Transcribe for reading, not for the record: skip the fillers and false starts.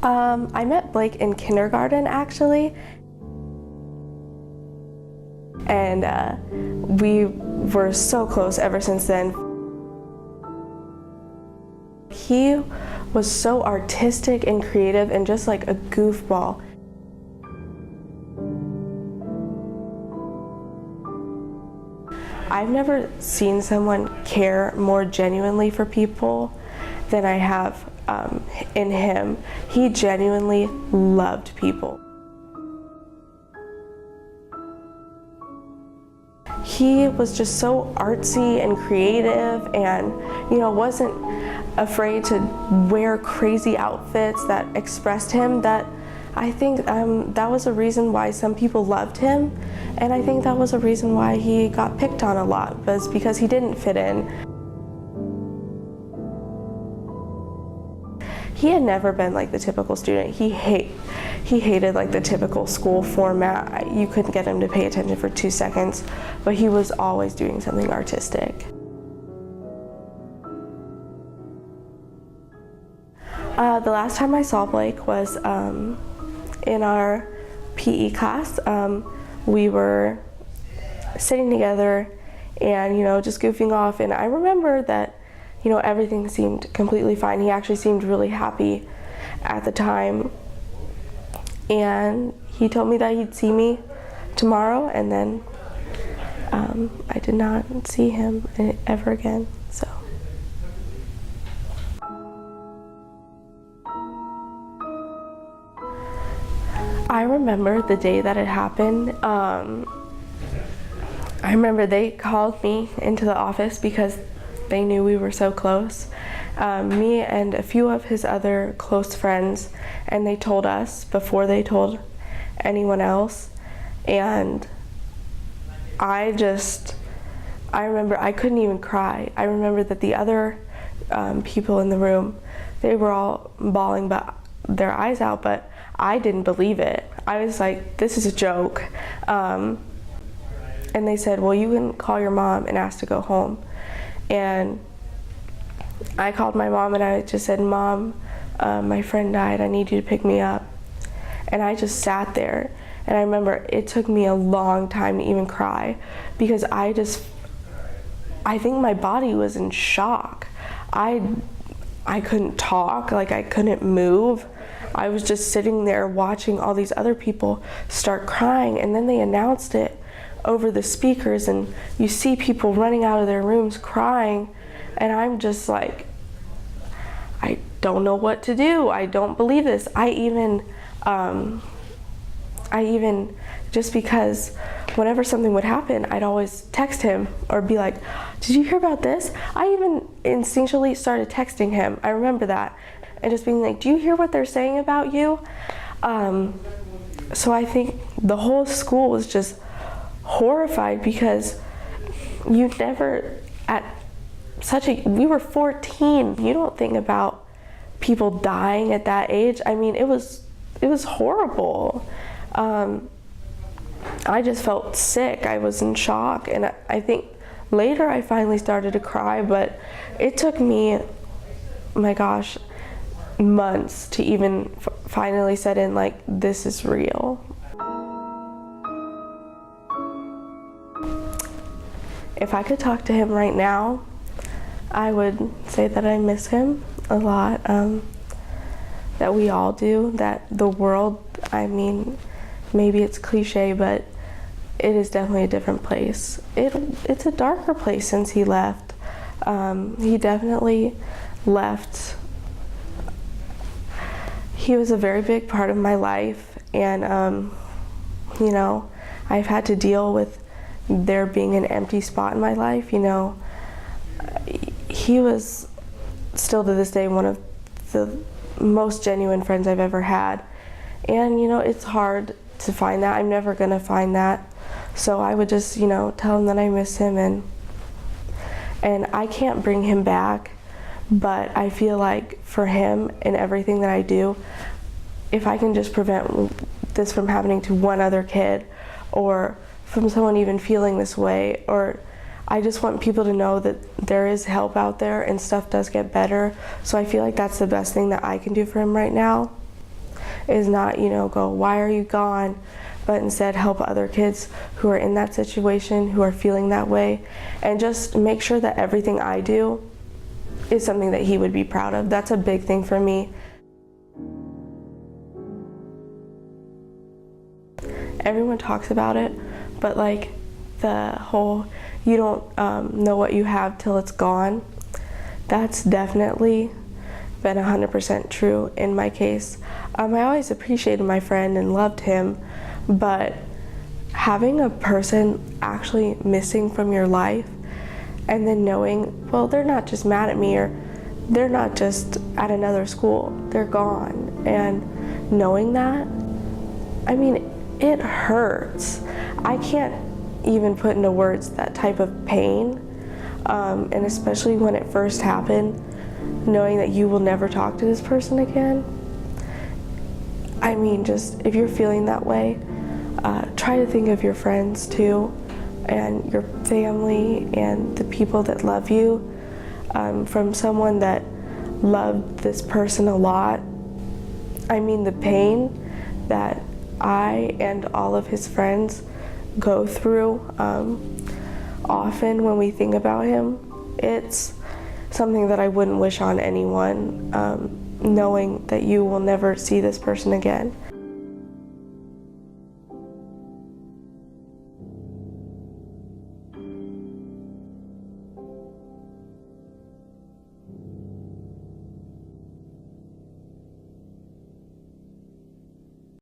I met Blake in kindergarten, actually, and we were so close ever since then. He was so artistic and creative and just like a goofball. I've never seen someone care more genuinely for people than I have in him. He genuinely loved people. He was just so artsy and creative, and wasn't afraid to wear crazy outfits that expressed him. That I think that was a reason why some people loved him, and I think that was a reason why he got picked on a lot, was because he didn't fit in. He had never been like the typical student. He hated like the typical school format. You couldn't get him to pay attention for 2 seconds, but he was always doing something artistic. The last time I saw Blake was in our PE class. We were sitting together and just goofing off, and I remember that everything seemed completely fine. He actually seemed really happy at the time, and he told me that he'd see me tomorrow, and then I did not see him ever again. So I remember the day that it happened. I remember they called me into the office because they knew we were so close, me and a few of his other close friends, and they told us before they told anyone else. And I remember I couldn't even cry. I remember that the other people in the room, they were all bawling their eyes out, but I didn't believe it. I was like, this is a joke. And they said, well, you can call your mom and ask to go home. And I called my mom and I just said, Mom, my friend died, I need you to pick me up. And I just sat there, and I remember it took me a long time to even cry, because I think my body was in shock. I couldn't talk, like I couldn't move. I was just sitting there watching all these other people start crying, and then they announced it over the speakers, and you see people running out of their rooms crying, and I'm just like, I don't know what to do. I don't believe this. I even just because whenever something would happen, I'd always text him or be like, did you hear about this? I even instinctually started texting him. I remember that, and just being like, do you hear what they're saying about you? So I think the whole school was just horrified, because you never, we were 14. You don't think about people dying at that age. I mean, it was horrible. I just felt sick. I was in shock, and I think later I finally started to cry, but it took me, my gosh, months to even finally set in, like, this is real. If I could talk to him right now, I would say that I miss him a lot, that we all do, that the world, I mean, maybe it's cliche, but it is definitely a different place. It's a darker place since he left. He definitely left. He was a very big part of my life, and I've had to deal with there being an empty spot in my life. He was still to this day one of the most genuine friends I've ever had, and it's hard to find that. I'm never gonna find that, so I would just tell him that I miss him, and I can't bring him back, but I feel like for him and everything that I do, if I can just prevent this from happening to one other kid, or from someone even feeling this way, or I just want people to know that there is help out there and stuff does get better. So I feel like that's the best thing that I can do for him right now. is not, go, why are you gone? But instead help other kids who are in that situation, who are feeling that way, and just make sure that everything I do is something that he would be proud of. That's a big thing for me. Everyone talks about it, but like the whole, you don't know what you have till it's gone, that's definitely been 100% true in my case. I always appreciated my friend and loved him, but having a person actually missing from your life and then knowing, well, they're not just mad at me, or they're not just at another school, they're gone. And knowing that, I mean, it hurts. I can't even put into words that type of pain, and especially when it first happened, knowing that you will never talk to this person again. I mean, just if you're feeling that way, try to think of your friends too, and your family and the people that love you. From someone that loved this person a lot, I mean, the pain that I and all of his friends go through often when we think about him, it's something that I wouldn't wish on anyone, knowing that you will never see this person again.